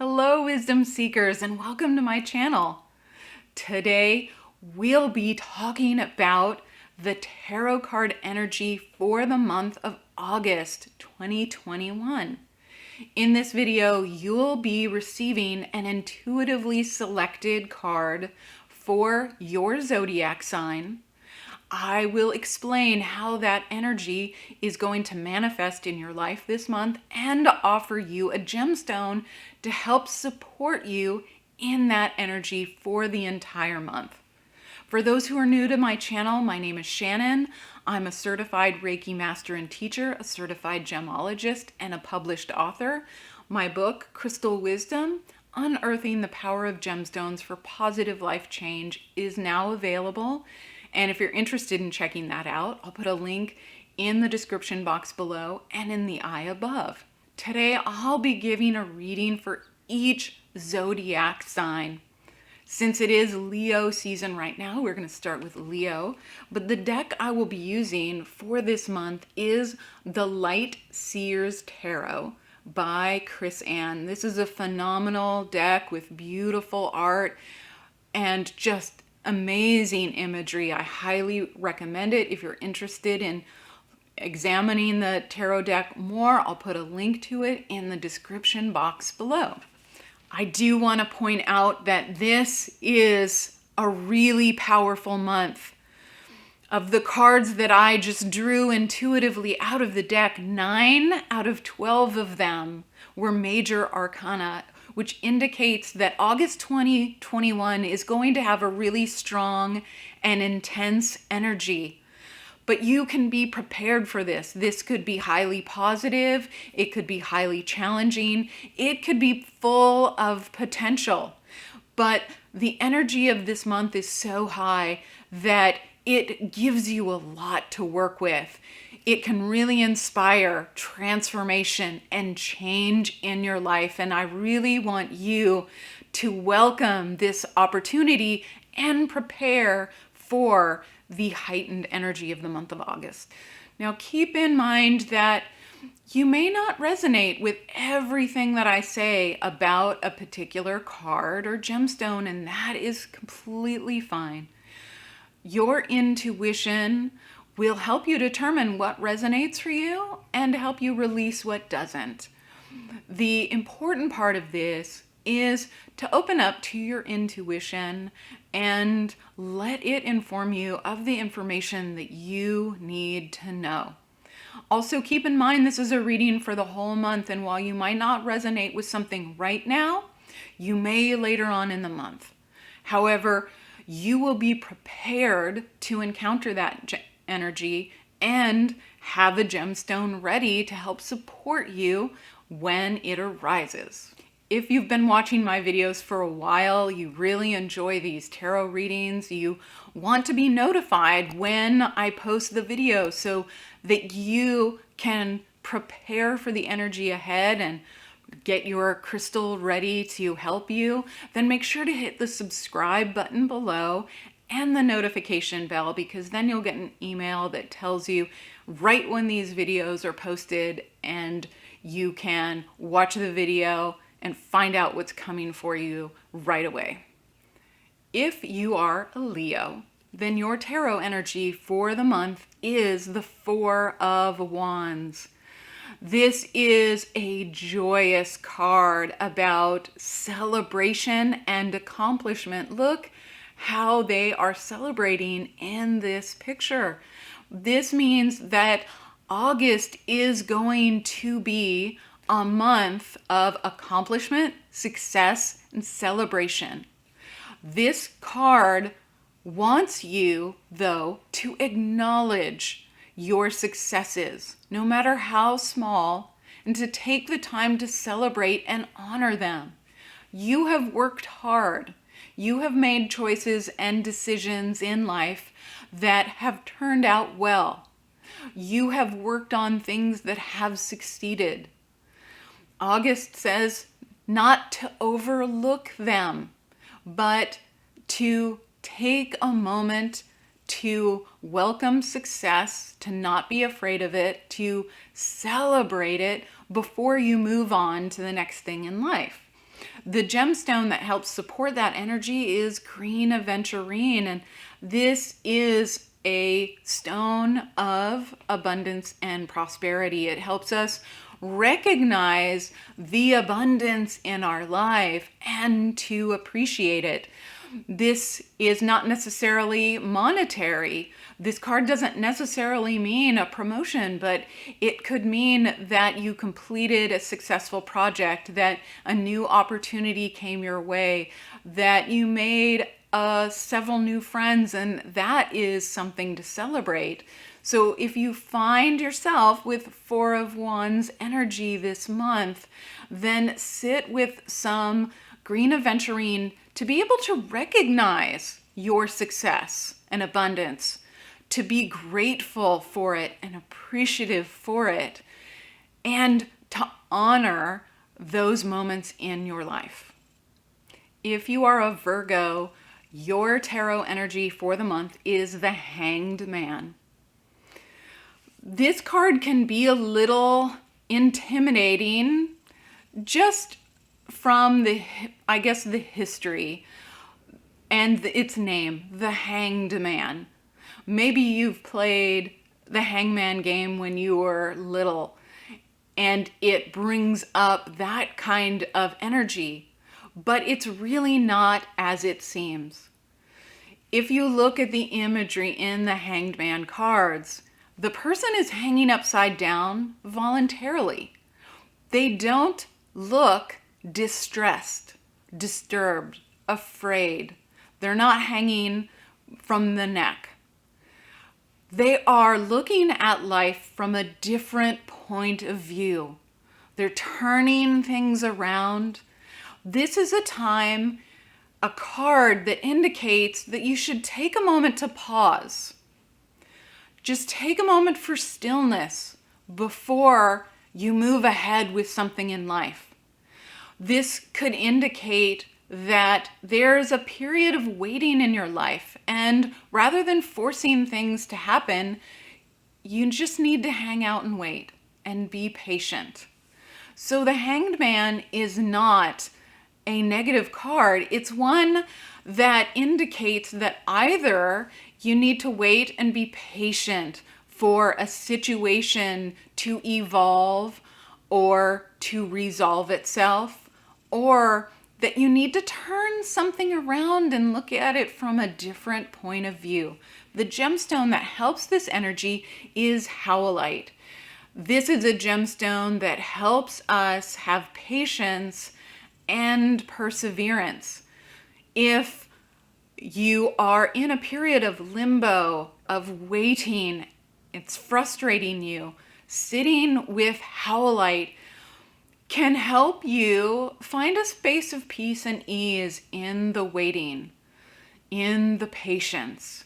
Hello, wisdom seekers, and welcome to my channel. Today, we'll be talking about the tarot card energy for the month of August 2021. In this video, you'll be receiving an intuitively selected card for your zodiac sign. I will explain how that energy is going to manifest in your life this month and offer you a gemstone to help support you in that energy for the entire month. For those who are new to my channel, my name is Shannon. I'm a certified Reiki master and teacher, a certified gemologist, and a published author. My book, Crystal Wisdom, Unearthing the Power of Gemstones for Positive Life Change, is now available. And if you're interested in checking that out, I'll put a link in the description box below and in the eye above. Today, I'll be giving a reading for each zodiac sign. Since it is Leo season right now, we're going to start with Leo. But the deck I will be using for this month is the Light Seers Tarot by Chris Ann. This is a phenomenal deck with beautiful art and just amazing imagery. I highly recommend it. If you're interested in examining the tarot deck more, I'll put a link to it in the description box below. I do want to point out that this is a really powerful month. Of the cards that I just drew intuitively out of the deck, 9 out of 12 of them were major arcana, which indicates that August 2021 is going to have a really strong and intense energy. But you can be prepared for this. This could be highly positive. It could be highly challenging. It could be full of potential. But the energy of this month is so high that it gives you a lot to work with. It can really inspire transformation and change in your life. And I really want you to welcome this opportunity and prepare for the heightened energy of the month of August. Now, keep in mind that you may not resonate with everything that I say about a particular card or gemstone, and that is completely fine. Your intuition will help you determine what resonates for you and help you release what doesn't. The important part of this is to open up to your intuition and let it inform you of the information that you need to know. Also, keep in mind this is a reading for the whole month, and while you might not resonate with something right now, you may later on in the month. However, you will be prepared to encounter that energy and have a gemstone ready to help support you when it arises. If you've been watching my videos for a while, you really enjoy these tarot readings, you want to be notified when I post the video so that you can prepare for the energy ahead and get your crystal ready to help you, then make sure to hit the subscribe button below and the notification bell, because then you'll get an email that tells you right when these videos are posted, and you can watch the video and find out what's coming for you right away. If you are a Leo, then your tarot energy for the month is the Four of Wands. This is a joyous card about celebration and accomplishment. Look how they are celebrating in this picture. This means that August is going to be a month of accomplishment, success, and celebration. This card wants you, though, to acknowledge your successes, no matter how small, and to take the time to celebrate and honor them. You have worked hard. You have made choices and decisions in life that have turned out well. You have worked on things that have succeeded. August says not to overlook them, but to take a moment to welcome success, to not be afraid of it, to celebrate it before you move on to the next thing in life. The gemstone that helps support that energy is green aventurine, and this is a stone of abundance and prosperity. It helps us recognize the abundance in our life and to appreciate it. This is not necessarily monetary. This card doesn't necessarily mean a promotion, but it could mean that you completed a successful project, that a new opportunity came your way, that you made several new friends, and that is something to celebrate. So if you find yourself with Four of Wands energy this month, then sit with some green aventurine to be able to recognize your success and abundance, to be grateful for it and appreciative for it, and to honor those moments in your life. If you are a Virgo, your tarot energy for the month is the Hanged Man. This card can be a little intimidating just from the history and its name, the Hanged Man. Maybe you've played the Hangman game when you were little, and it brings up that kind of energy, but it's really not as it seems. If you look at the imagery in the Hanged Man cards, the person is hanging upside down voluntarily. They don't look distressed, disturbed, afraid. They're not hanging from the neck. They are looking at life from a different point of view. They're turning things around. This is a time, a card that indicates that you should take a moment to pause. Just take a moment for stillness before you move ahead with something in life. This could indicate that there's a period of waiting in your life, and rather than forcing things to happen, you just need to hang out and wait and be patient. So the Hanged Man is not a negative card. It's one that indicates that either you need to wait and be patient for a situation to evolve or to resolve itself, or that you need to turn something around and look at it from a different point of view. The gemstone that helps this energy is howlite. This is a gemstone that helps us have patience and perseverance. If you are in a period of limbo, of waiting, it's frustrating you, sitting with howlite can help you find a space of peace and ease in the waiting, in the patience.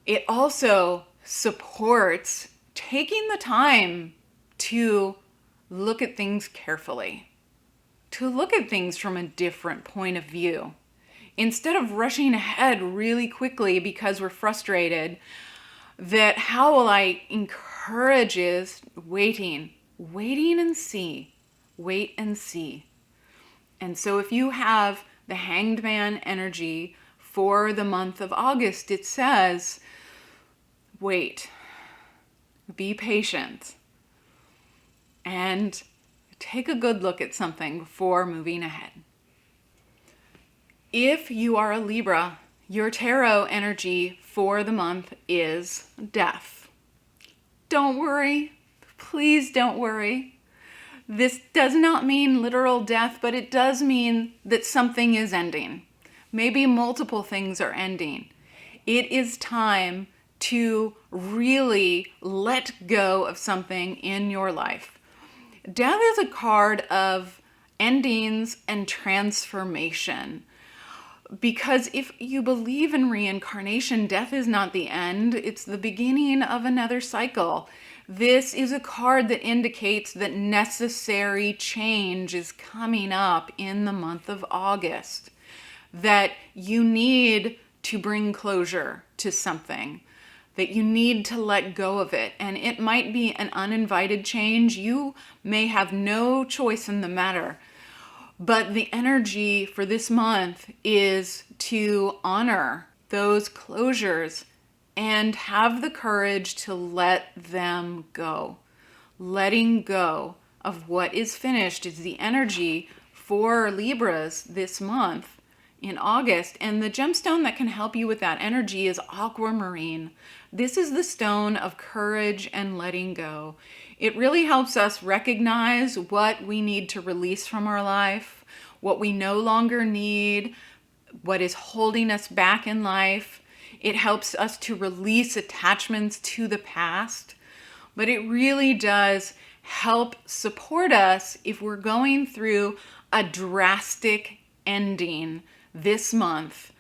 It also supports taking the time to look at things carefully, to look at things from a different point of view. Instead of rushing ahead really quickly because we're frustrated, that howlite encourages waiting and see. Wait and see. And so if you have the Hanged Man energy for the month of August, it says, wait, be patient, and take a good look at something before moving ahead. If you are a Libra, your tarot energy for the month is death. Don't worry. Please don't worry. This does not mean literal death, but it does mean that something is ending. Maybe multiple things are ending. It is time to really let go of something in your life. Death is a card of endings and transformation. Because if you believe in reincarnation, death is not the end, it's the beginning of another cycle. This is a card that indicates that necessary change is coming up in the month of August, that you need to bring closure to something, that you need to let go of it. And it might be an uninvited change. You may have no choice in the matter. But the energy for this month is to honor those closures and have the courage to let them go. Letting go of what is finished is the energy for Libras this month in August. And the gemstone that can help you with that energy is aquamarine. This is the stone of courage and letting go. It really helps us recognize what we need to release from our life, what we no longer need, what is holding us back in life. It helps us to release attachments to the past, but it really does help support us if we're going through a drastic ending this month.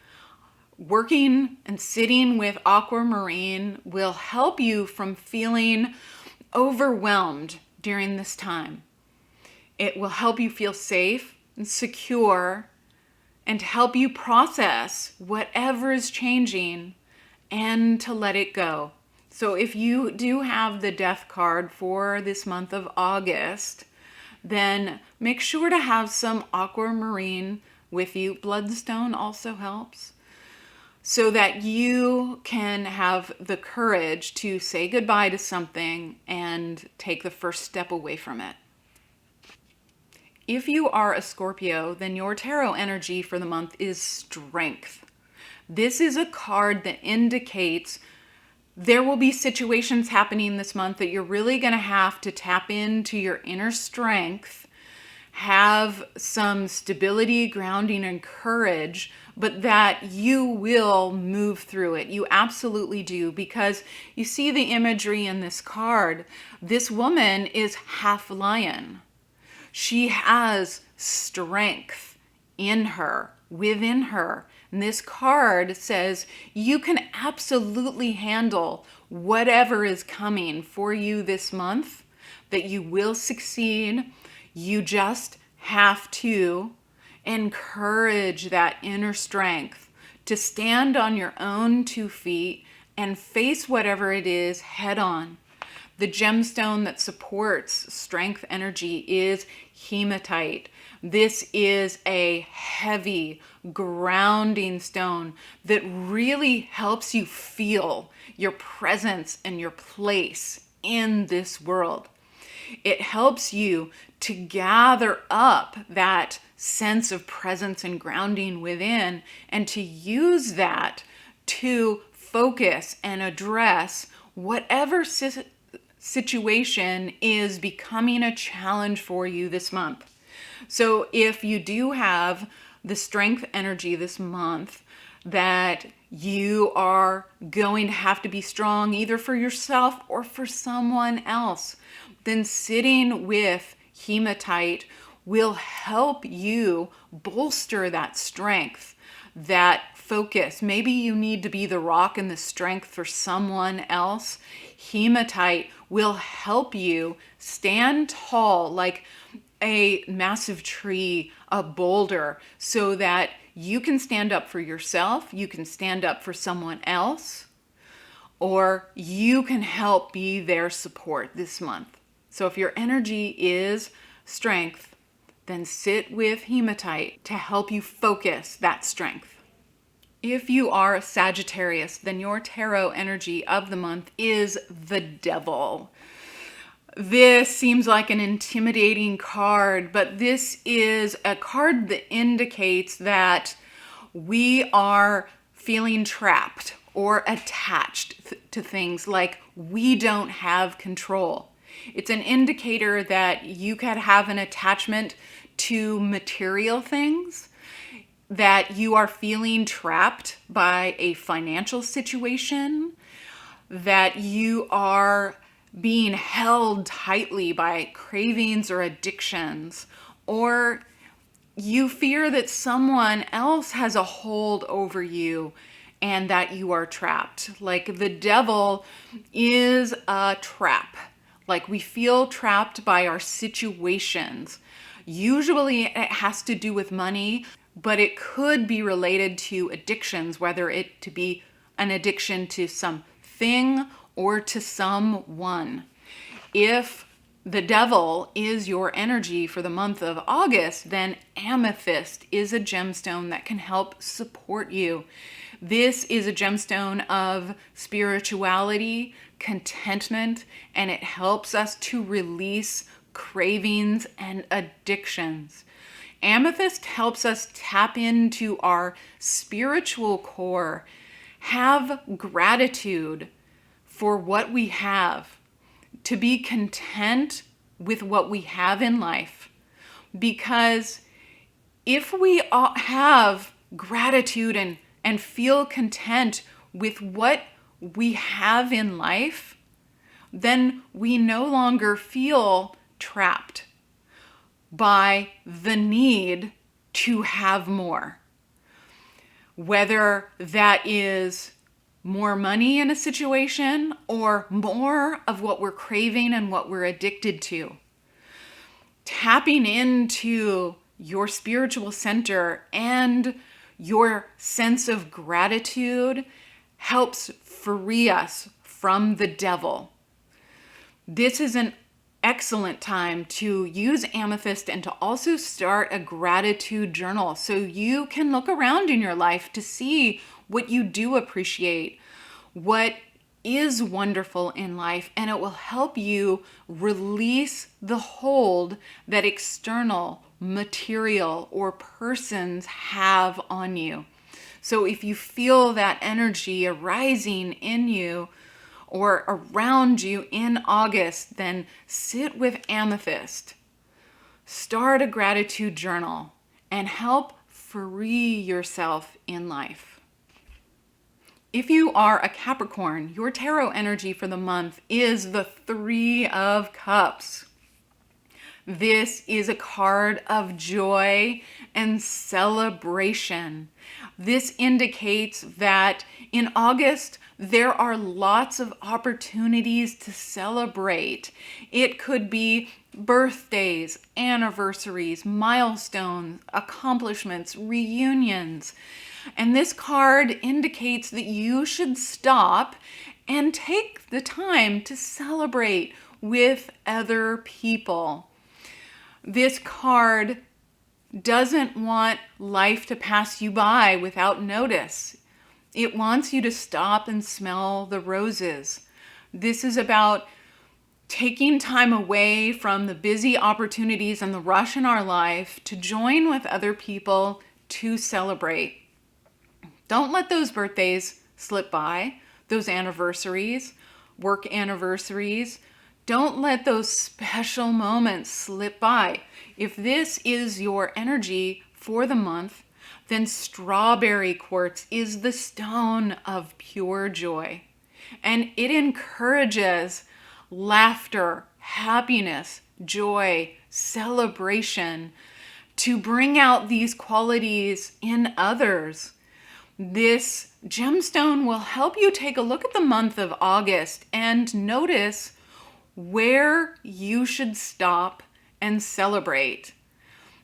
Working and sitting with aquamarine will help you from feeling overwhelmed during this time. It will help you feel safe and secure and help you process whatever is changing and to let it go. So if you do have the death card for this month of August, then make sure to have some aquamarine with you. Bloodstone also helps, so that you can have the courage to say goodbye to something and take the first step away from it. If you are a Scorpio, then your tarot energy for the month is strength. This is a card that indicates there will be situations happening this month that you're really going to have to tap into your inner strength, have some stability, grounding, and courage, but that you will move through it. You absolutely do, because you see the imagery in this card. This woman is half lion. She has strength in her, within her. And this card says you can absolutely handle whatever is coming for you this month, that you will succeed. You just have to encourage that inner strength to stand on your own 2 feet and face whatever it is head on. The gemstone that supports strength energy is hematite. This is a heavy, grounding stone that really helps you feel your presence and your place in this world. It helps you to gather up that sense of presence and grounding within, and to use that to focus and address whatever situation is becoming a challenge for you this month. So if you do have the strength energy this month that you are going to have to be strong either for yourself or for someone else, then sitting with hematite will help you bolster that strength, that focus. Maybe you need to be the rock and the strength for someone else. Hematite will help you stand tall like a massive tree, a boulder, so that you can stand up for yourself, you can stand up for someone else, or you can help be their support this month. So if your energy is strength, then sit with hematite to help you focus that strength. If you are a Sagittarius, then your tarot energy of the month is the Devil. This seems like an intimidating card, but this is a card that indicates that we are feeling trapped or attached to things, like we don't have control. It's an indicator that you could have an attachment to material things, that you are feeling trapped by a financial situation, that you are being held tightly by cravings or addictions, or you fear that someone else has a hold over you and that you are trapped. Like the Devil is a trap. Like we feel trapped by our situations. Usually it has to do with money, but it could be related to addictions, whether it to be an addiction to something or to someone. If the devil is your energy for the month of August, then amethyst is a gemstone that can help support you. This is a gemstone of spirituality, contentment, and it helps us to release cravings and addictions. Amethyst helps us tap into our spiritual core, have gratitude for what we have, to be content with what we have in life. Because if we have gratitude and feel content with what we have in life, then we no longer feel trapped by the need to have more. Whether that is more money in a situation or more of what we're craving and what we're addicted to. Tapping into your spiritual center and your sense of gratitude helps free us from the devil. This is an excellent time to use amethyst and to also start a gratitude journal so you can look around in your life to see what you do appreciate, what is wonderful in life, and it will help you release the hold that external material or persons have on you. So if you feel that energy arising in you or around you in August, then sit with amethyst, start a gratitude journal, and help free yourself in life. If you are a Capricorn, your tarot energy for the month is the Three of Cups. This is a card of joy and celebration. This indicates that in August, there are lots of opportunities to celebrate. It could be birthdays, anniversaries, milestones, accomplishments, reunions. And this card indicates that you should stop and take the time to celebrate with other people. This card doesn't want life to pass you by without notice. It wants you to stop and smell the roses. This is about taking time away from the busy opportunities and the rush in our life to join with other people to celebrate. Don't let those birthdays slip by, those anniversaries, work anniversaries. Don't let those special moments slip by. If this is your energy for the month, then strawberry quartz is the stone of pure joy. And it encourages laughter, happiness, joy, celebration to bring out these qualities in others. This gemstone will help you take a look at the month of August and notice where you should stop and celebrate.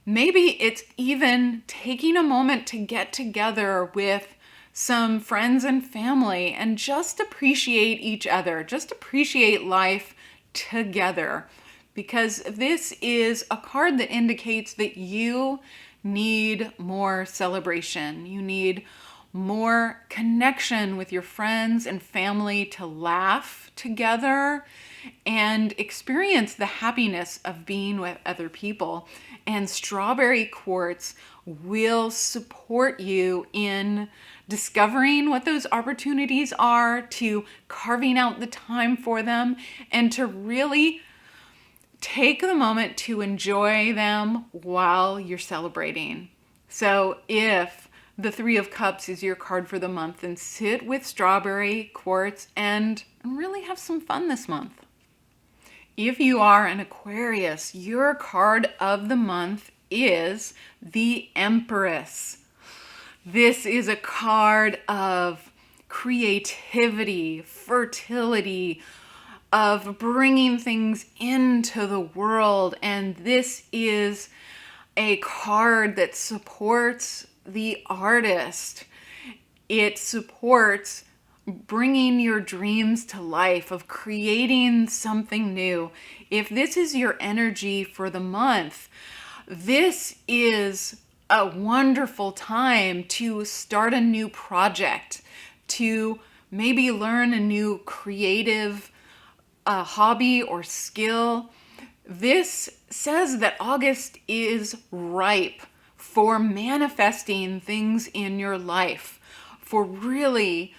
Maybe it's even taking a moment to get together with some friends and family and just appreciate each other, just appreciate life together. Because this is a card that indicates that you need more celebration. You need more connection with your friends and family to laugh together and experience the happiness of being with other people. And strawberry quartz will support you in discovering what those opportunities are, to carving out the time for them, and to really take the moment to enjoy them while you're celebrating. So if the Three of Cups is your card for the month, then sit with strawberry quartz and really have some fun this month. If you are an Aquarius, your card of the month is the Empress. This is a card of creativity, fertility, of bringing things into the world. And this is a card that supports the artist. It supports bringing your dreams to life, of creating something new. If this is your energy for the month, this is a wonderful time to start a new project, to maybe learn a new creative hobby or skill. This says that August is ripe for manifesting things in your life, for really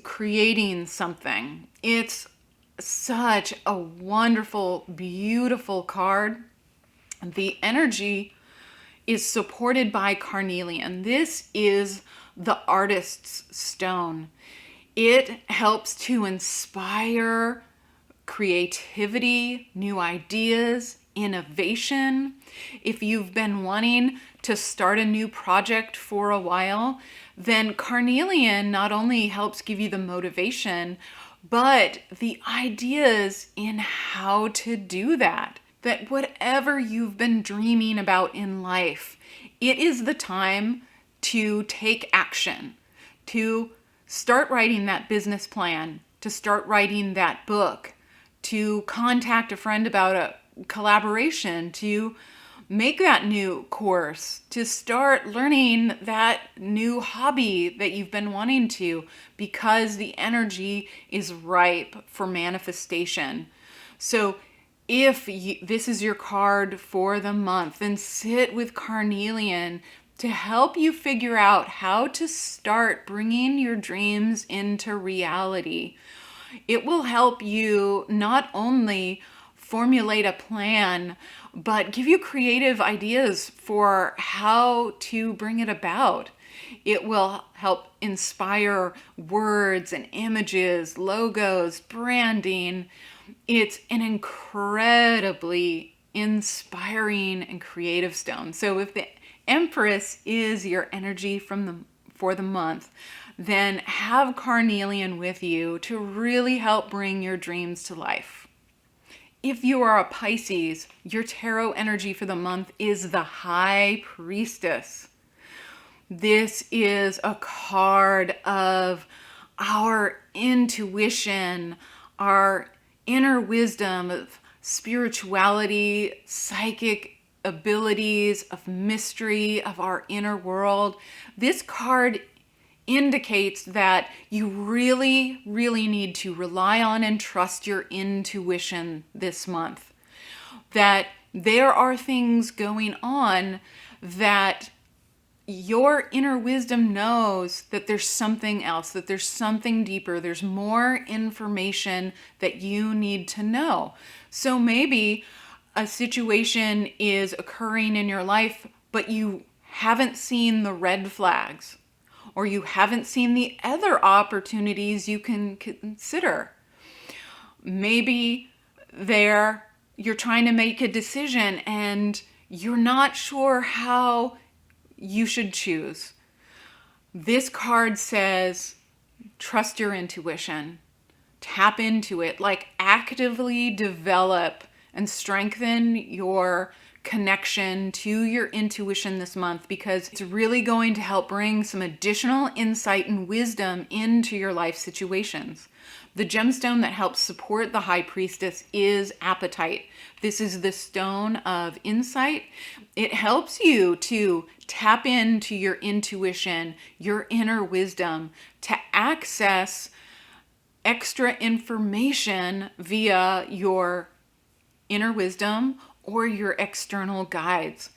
creating something. It's such a wonderful, beautiful card. The energy is supported by carnelian. This is the artist's stone. It helps to inspire creativity, new ideas, innovation. If you've been wanting to start a new project for a while, then carnelian not only helps give you the motivation, but the ideas in how to do that. That whatever you've been dreaming about in life, it is the time to take action, to start writing that business plan, to start writing that book, to contact a friend about a collaboration, to make that new course, to start learning that new hobby that you've been wanting to, because the energy is ripe for manifestation. So if this is your card for the month, then sit with carnelian to help you figure out how to start bringing your dreams into reality. It will help you not only formulate a plan, but give you creative ideas for how to bring it about. It will help inspire words and images, logos, branding. It's an incredibly inspiring and creative stone. So if the Empress is your energy for the month, then have carnelian with you to really help bring your dreams to life. If you are a Pisces, your tarot energy for the month is the High Priestess. This is a card of our intuition, our inner wisdom, of spirituality, psychic abilities, of mystery, of our inner world. This card indicates that you really, really need to rely on and trust your intuition this month. That there are things going on that your inner wisdom knows that there's something else, that there's something deeper, there's more information that you need to know. So maybe a situation is occurring in your life, but you haven't seen the red flags, or you haven't seen the other opportunities you can consider. Maybe you're trying to make a decision and you're not sure how you should choose. This card says, trust your intuition, tap into it, like actively develop and strengthen your connection to your intuition this month, because it's really going to help bring some additional insight and wisdom into your life situations. The gemstone that helps support the High Priestess is apatite. This is the stone of insight. It helps you to tap into your intuition, your inner wisdom, to access extra information via your inner wisdom or your external guides.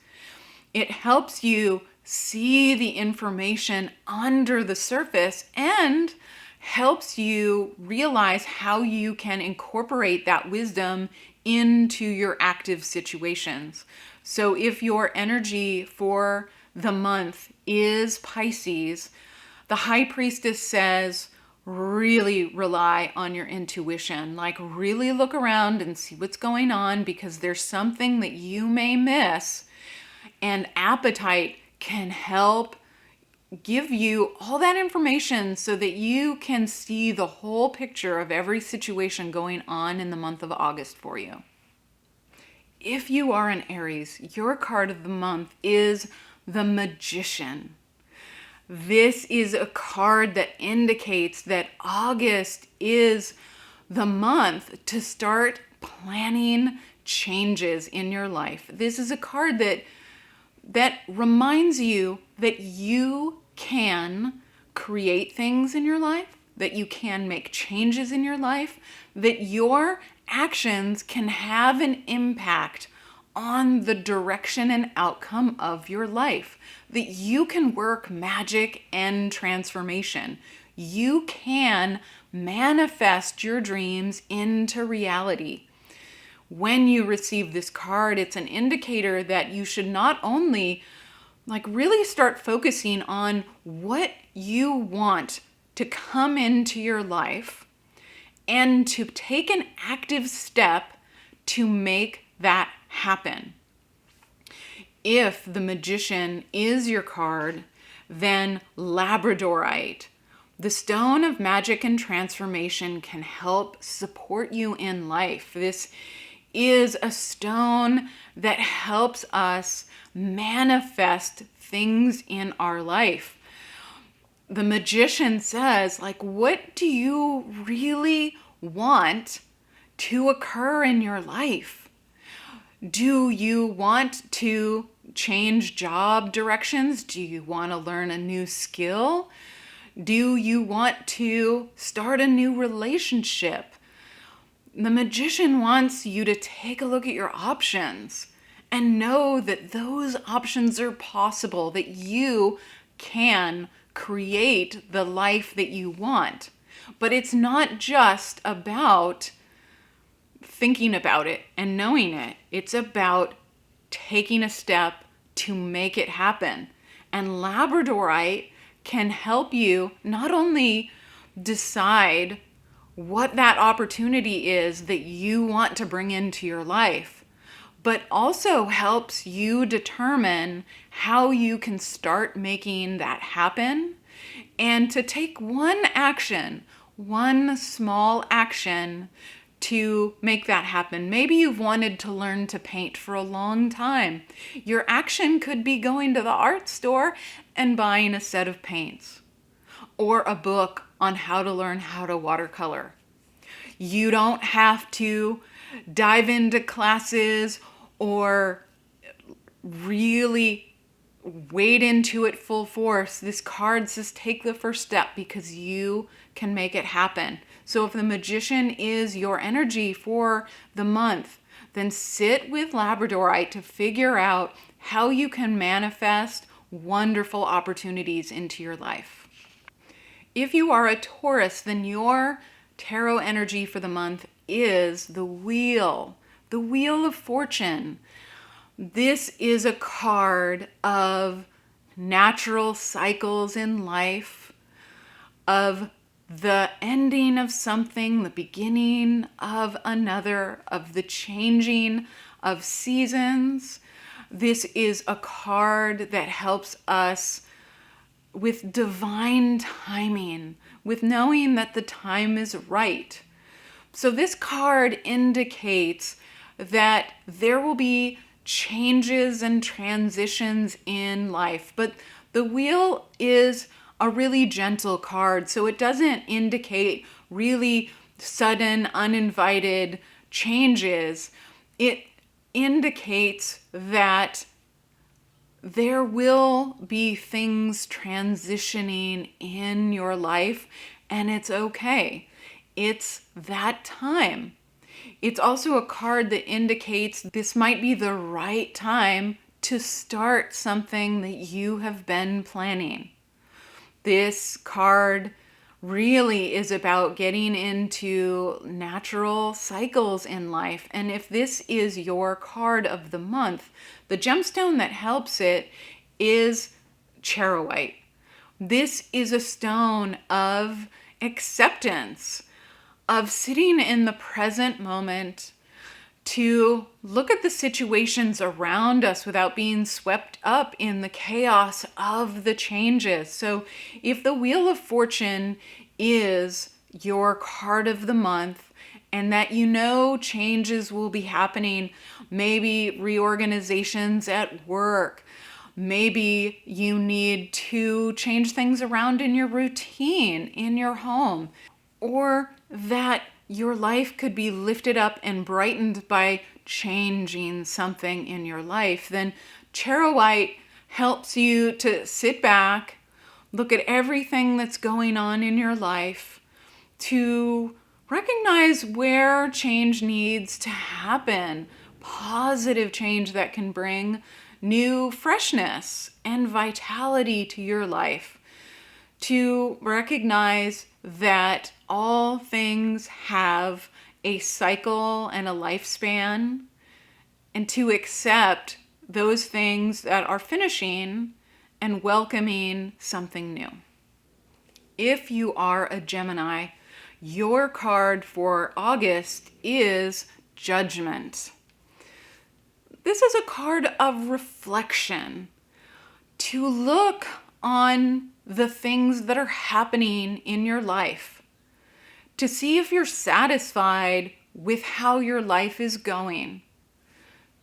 It helps you see the information under the surface and helps you realize how you can incorporate that wisdom into your active situations. So if your energy for the month is Pisces, the High Priestess says, really rely on your intuition. Like, really look around and see what's going on, because there's something that you may miss, and apatite can help give you all that information so that you can see the whole picture of every situation going on in the month of August for you. If you are an Aries, your card of the month is the Magician. This is a card that indicates that August is the month to start planning changes in your life. This is a card that reminds you that you can create things in your life, that you can make changes in your life, that your actions can have an impact on the direction and outcome of your life, that you can work magic and transformation. You can manifest your dreams into reality. When you receive this card, it's an indicator that you should not only really start focusing on what you want to come into your life and to take an active step to make that happen. If the Magician is your card, then Labradorite, the stone of magic and transformation, can help support you in life. This is a stone that helps us manifest things in our life. The Magician says, what do you really want to occur in your life? Do you want to change job directions? Do you want to learn a new skill? Do you want to start a new relationship? The Magician wants you to take a look at your options and know that those options are possible, that you can create the life that you want. But it's not just about thinking about it and knowing it. It's about taking a step to make it happen. And Labradorite can help you not only decide what that opportunity is that you want to bring into your life, but also helps you determine how you can start making that happen and to take one action, one small action to make that happen. Maybe you've wanted to learn to paint for a long time. Your action could be going to the art store and buying a set of paints or a book on how to learn how to watercolor. You don't have to dive into classes or really wade into it full force. This card says take the first step because you can make it happen. So if the Magician is your energy for the month, then sit with Labradorite to figure out how you can manifest wonderful opportunities into your life. If you are a Taurus, then your tarot energy for the month is the Wheel of Fortune. This is a card of natural cycles in life, of the ending of something, the beginning of another, of the changing of seasons. This is a card that helps us with divine timing, with knowing that the time is right. So this card indicates that there will be changes and transitions in life, but the Wheel is a really gentle card, so it doesn't indicate really sudden, uninvited changes. It indicates that there will be things transitioning in your life, and it's okay. It's that time. It's also a card that indicates this might be the right time to start something that you have been planning. This card really is about getting into natural cycles in life. And if this is your card of the month, the gemstone that helps it is charoite. This is a stone of acceptance, of sitting in the present moment to look at the situations around us without being swept up in the chaos of the changes. So if the Wheel of Fortune is your card of the month and that you know changes will be happening, maybe reorganizations at work, Maybe you need to change things around in your routine, in your home, or that your life could be lifted up and brightened by changing something in your life. Then Charoite helps you to sit back, look at everything that's going on in your life, to recognize where change needs to happen, positive change that can bring new freshness and vitality to your life, to recognize that all things have a cycle and a lifespan, and to accept those things that are finishing and welcoming something new. If you are a Gemini, your card for August is Judgment. This is a card of reflection, to look on the things that are happening in your life, to see if you're satisfied with how your life is going,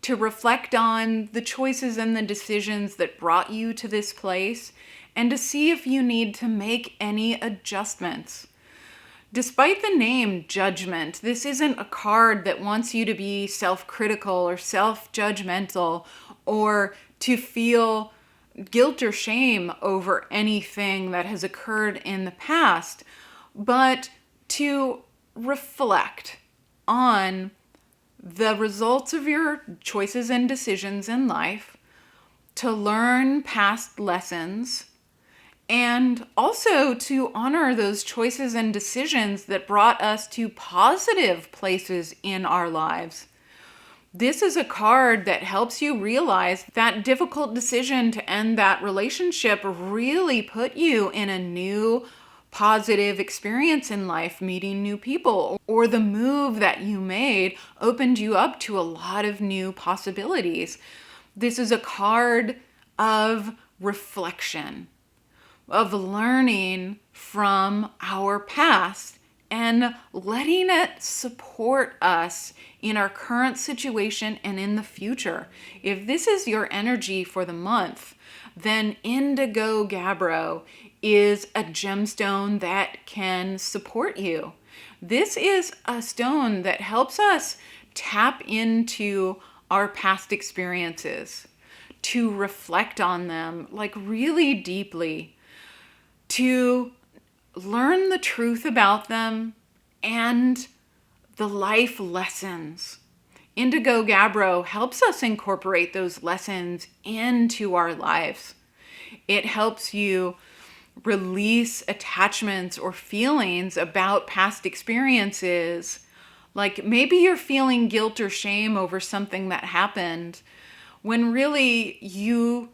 to reflect on the choices and the decisions that brought you to this place, and to see if you need to make any adjustments. Despite the name Judgment, this isn't a card that wants you to be self-critical or self-judgmental or to feel guilt or shame over anything that has occurred in the past, but to reflect on the results of your choices and decisions in life, to learn past lessons, and also to honor those choices and decisions that brought us to positive places in our lives. This is a card that helps you realize that difficult decision to end that relationship really put you in a new positive experience in life, meeting new people, or the move that you made opened you up to a lot of new possibilities. This is a card of reflection, of learning from our past and letting it support us in our current situation and in the future. If this is your energy for the month, then Indigo Gabbro is a gemstone that can support you. This is a stone that helps us tap into our past experiences, to reflect on them like really deeply, to learn the truth about them and the life lessons. Indigo Gabbro helps us incorporate those lessons into our lives. It helps you release attachments or feelings about past experiences. Like maybe you're feeling guilt or shame over something that happened, when really you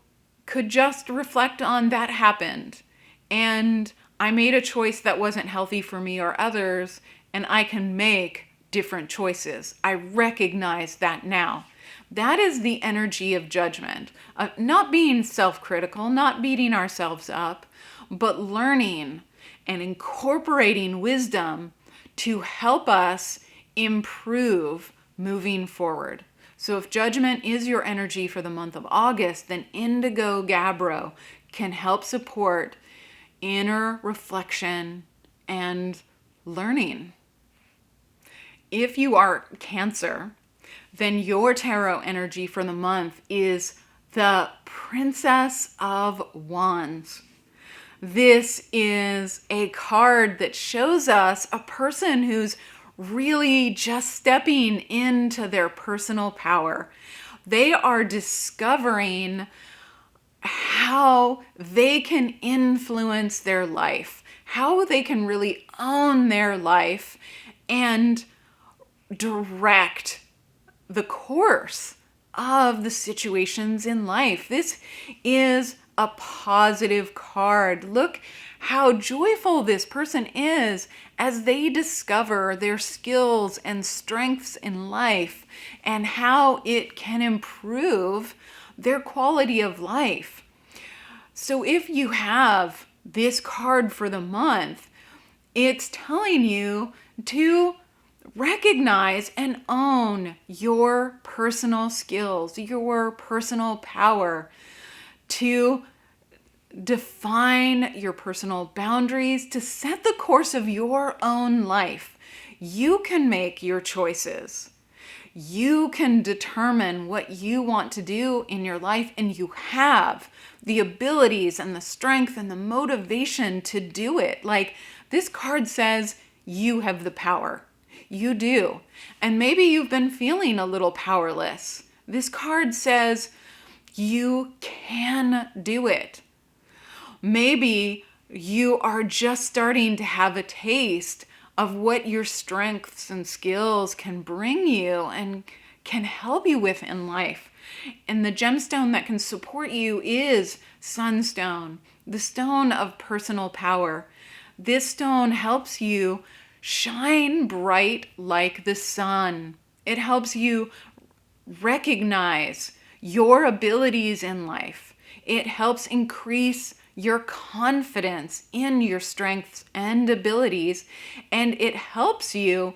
could just reflect on that happened. And I made a choice that wasn't healthy for me or others, and I can make different choices. I recognize that now. That is the energy of judgment. Not being self-critical, not beating ourselves up, but learning and incorporating wisdom to help us improve moving forward. So if judgment is your energy for the month of August, then Indigo Gabbro can help support inner reflection and learning. If you are Cancer, then your tarot energy for the month is the Princess of Wands. This is a card that shows us a person who's really just stepping into their personal power. They are discovering how they can influence their life, how they can really own their life and direct the course of the situations in life. This is a positive card. Look how joyful this person is as they discover their skills and strengths in life and how it can improve their quality of life. So if you have this card for the month, it's telling you to recognize and own your personal skills, your personal power, to define your personal boundaries, to set the course of your own life. You can make your choices. You can determine what you want to do in your life, and you have the abilities and the strength and the motivation to do it. Like this card says, you have the power. You do. And maybe you've been feeling a little powerless. This card says, you can do it. Maybe you are just starting to have a taste of what your strengths and skills can bring you and can help you with in life. And the gemstone that can support you is sunstone, the stone of personal power. This stone helps you shine bright like the sun. It helps you recognize your abilities in life. It helps increase your confidence in your strengths and abilities, and it helps you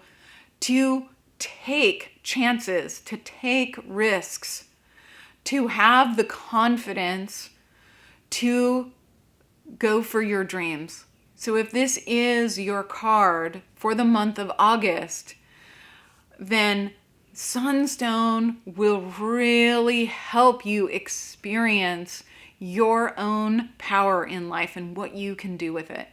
to take chances, to take risks, to have the confidence to go for your dreams. So if this is your card for the month of August, then Sunstone will really help you experience your own power in life and what you can do with it.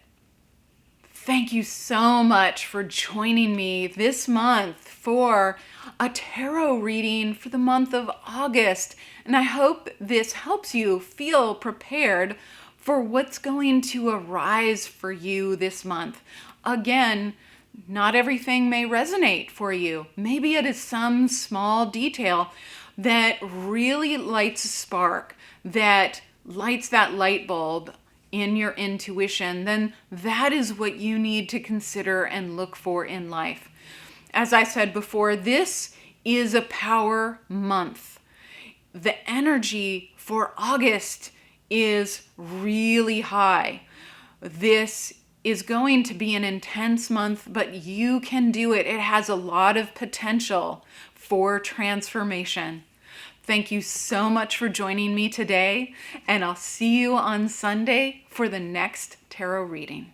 Thank you so much for joining me this month for a tarot reading for the month of August. And I hope this helps you feel prepared for what's going to arise for you this month. Again, not everything may resonate for you. Maybe it is some small detail that really lights a spark, that lights that light bulb in your intuition. Then that is what you need to consider and look for in life. As I said before, this is a power month. The energy for August is really high. This is going to be an intense month, but you can do it. It has a lot of potential for transformation. Thank you so much for joining me today, and I'll see you on Sunday for the next tarot reading.